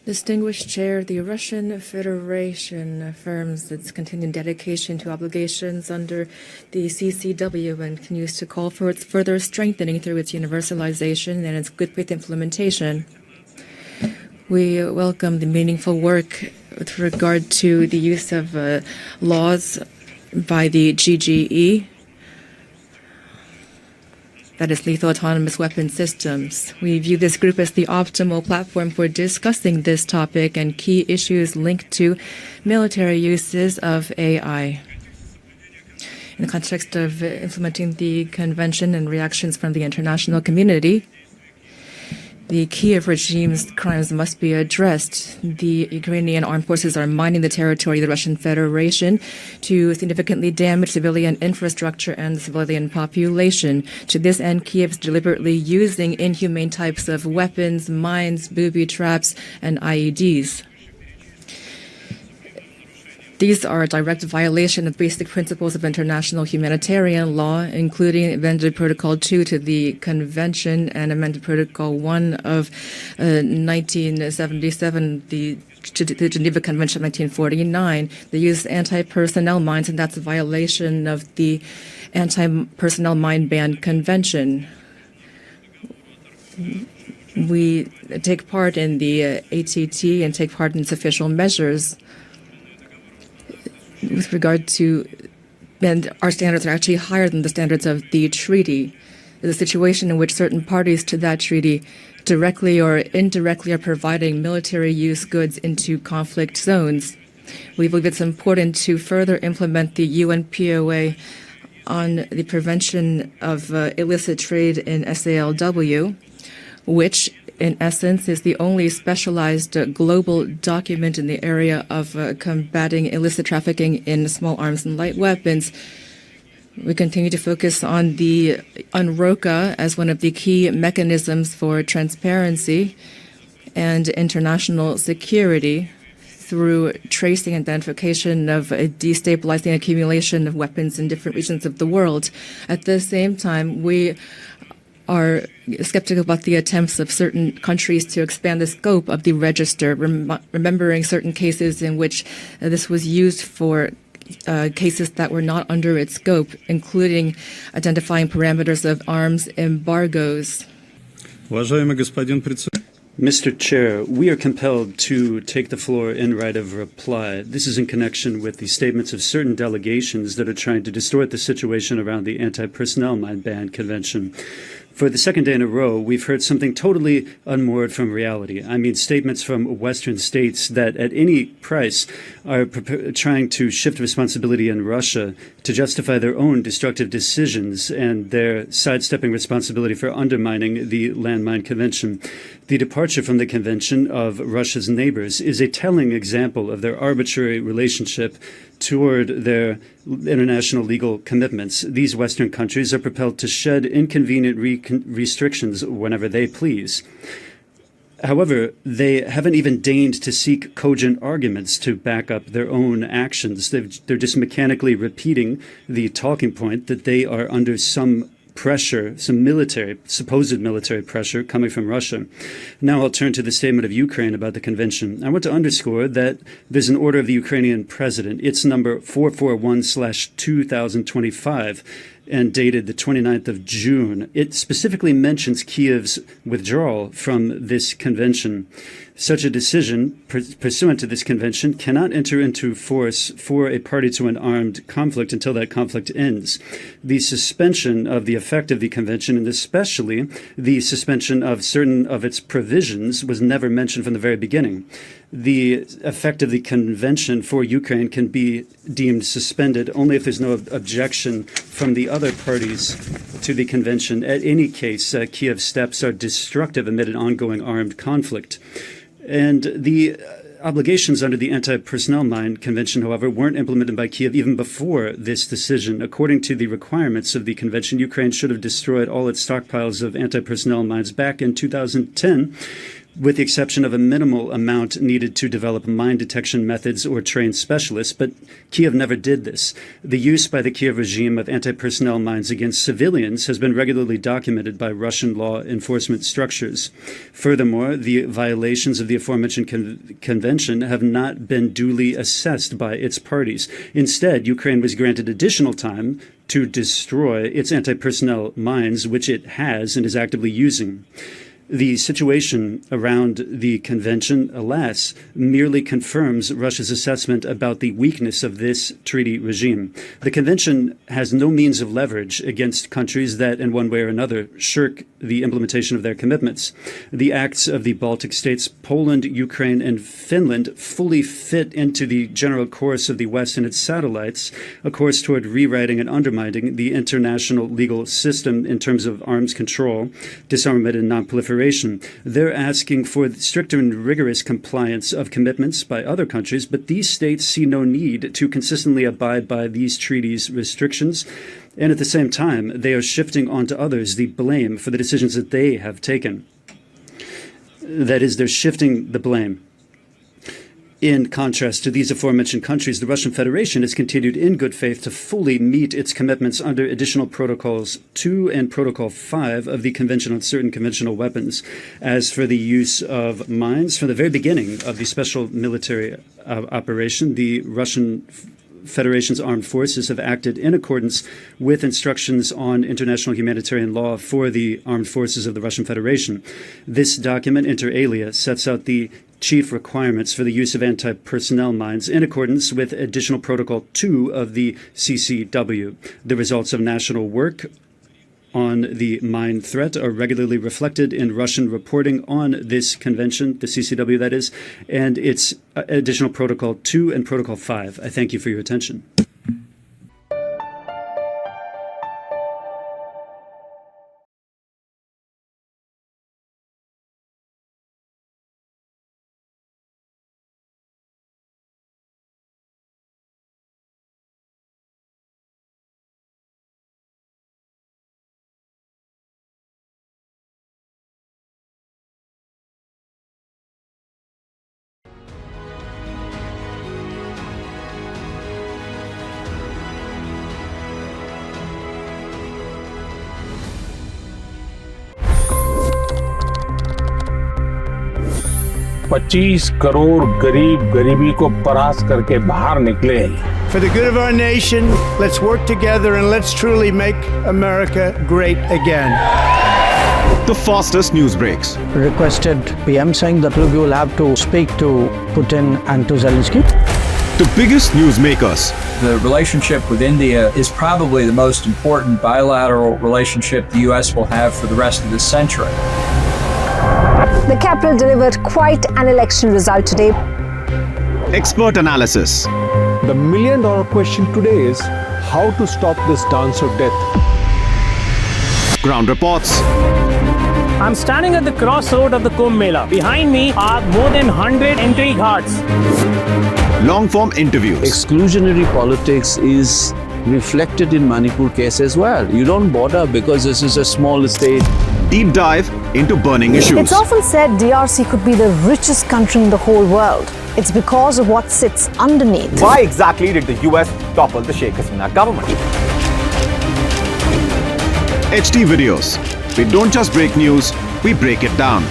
Distinguished Chair, the Russian Federation affirms its continued dedication to obligations under the CCW and continues to call for its further strengthening through its universalization and its good faith implementation. We welcome the meaningful work with regard to the use of laws by the GGE, that is lethal autonomous weapon systems. We view this group as the optimal platform for discussing this topic and key issues linked to military uses of AI. In the context of implementing the convention and reactions from the international community, the Kyiv regime's crimes must be addressed. The Ukrainian armed forces are mining the territory of the Russian Federation to significantly damage civilian infrastructure and the civilian population. To this end, Kyiv is deliberately using inhumane types of weapons, mines, booby traps, and IEDs. These are a direct violation of basic principles of international humanitarian law, including amended Protocol 2 to the Convention and amended Protocol 1 of 1977, the Geneva Convention of 1949. They use anti-personnel mines, and that's a violation of the Anti-Personnel Mine Ban Convention. We take part in the ATT and take part in its official measures. With regard to, and our standards are actually higher than the standards of the treaty. There's a situation in which certain parties to that treaty directly or indirectly are providing military use goods into conflict zones. We believe it's important to further implement the UN POA on the prevention of illicit trade in SALW, which in essence is the only specialized global document in the area of combating illicit trafficking in small arms and light weapons. We continue to focus on the UNROCA as one of the key mechanisms for transparency and international security through tracing and identification of destabilizing accumulation of weapons in different regions of the world. At the same time, we are skeptical about the attempts of certain countries to expand the scope of the register, remembering certain cases in which this was used for cases that were not under its scope, including identifying parameters of arms embargoes. Mr. Chair, we are compelled to take the floor in right of reply. This is in connection with the statements of certain delegations that are trying to distort the situation around the Anti-Personnel Mine Ban Convention. For the second day in a row, we've heard something totally unmoored from reality. I mean, statements from Western states that at any price are trying to shift responsibility in Russia to justify their own destructive decisions and their sidestepping responsibility for undermining the Landmine Convention. The departure from the convention of Russia's neighbors is a telling example of their arbitrary relationship toward their international legal commitments. These Western countries are propelled to shed inconvenient restrictions whenever they please. However, they haven't even deigned to seek cogent arguments to back up their own actions. They're just mechanically repeating the talking point that they are under some pressure, some supposed military pressure coming from Russia. Now I'll turn to the statement of Ukraine about the convention. I want to underscore that there's an order of the Ukrainian president. It's number 441/2025 and dated the 29th of June. It specifically mentions Kyiv's withdrawal from this convention. Such a decision, pursuant to this convention, cannot enter into force for a party to an armed conflict until that conflict ends. The suspension of the effect of the convention, and especially the suspension of certain of its provisions, was never mentioned from the very beginning. The effect of the convention for Ukraine can be deemed suspended only if there's no objection from the other parties to the convention. At any case, Kyiv's steps are destructive amid an ongoing armed conflict. And the obligations under the Anti-Personnel Mine Convention, however, weren't implemented by Kyiv even before this decision. According to the requirements of the convention, Ukraine should have destroyed all its stockpiles of anti-personnel mines back in 2010, with the exception of a minimal amount needed to develop mine detection methods or train specialists. But Kyiv never did this. The use by the Kyiv regime of anti-personnel mines against civilians has been regularly documented by Russian law enforcement structures. Furthermore, the violations of the aforementioned convention have not been duly assessed by its parties. Instead, Ukraine was granted additional time to destroy its anti-personnel mines, which it has and is actively using. The situation around the convention, alas, merely confirms Russia's assessment about the weakness of this treaty regime. The convention has no means of leverage against countries that, in one way or another, shirk the implementation of their commitments. The acts of the Baltic states, Poland, Ukraine, and Finland fully fit into the general course of the West and its satellites, a course toward rewriting and undermining the international legal system in terms of arms control, disarmament, and non-proliferation. They're asking for stricter and rigorous compliance of commitments by other countries, but these states see no need to consistently abide by these treaties' restrictions. And at the same time, they are shifting onto others the blame for the decisions that they have taken. That is, they're shifting the blame. In contrast to these aforementioned countries, the Russian Federation has continued in good faith to fully meet its commitments under additional Protocols 2 and Protocol 5 of the Convention on Certain Conventional Weapons. As for the use of mines, from the very beginning of the special military operation, the Russian Federation's armed forces have acted in accordance with instructions on international humanitarian law for the armed forces of the Russian Federation. This document, inter alia, sets out the chief requirements for the use of anti-personnel mines in accordance with Additional Protocol 2 of the CCW. The results of national work on the mine threat are regularly reflected in Russian reporting on this convention, the CCW that is, and its Additional Protocol 2 and Protocol 5. I thank you for your attention. $25 crore गरीब गरीबी को परास्त करके बाहर निकले। For the good of our nation, let's work together and let's truly make America great again. The fastest news breaks. Requested PM saying that we will have to speak to Putin and to Zelensky. The biggest news makers. The relationship with India is probably the most important bilateral relationship the U.S. will have for the rest of this century. The capital delivered quite an election result today. Expert analysis. The million-dollar question today is how to stop this dance of death. Ground reports. I'm standing at the crossroad of the Kumbh Mela. Behind me are more than 100 entry guards. Long-form interviews. Exclusionary politics is reflected in Manipur case as well. You don't bother because this is a small state. Deep dive into burning issues. It's often said DRC could be the richest country in the whole world. It's because of what sits underneath. Why exactly did the US topple the Sheikh Hasina government? HT videos. We don't just break news, we break it down.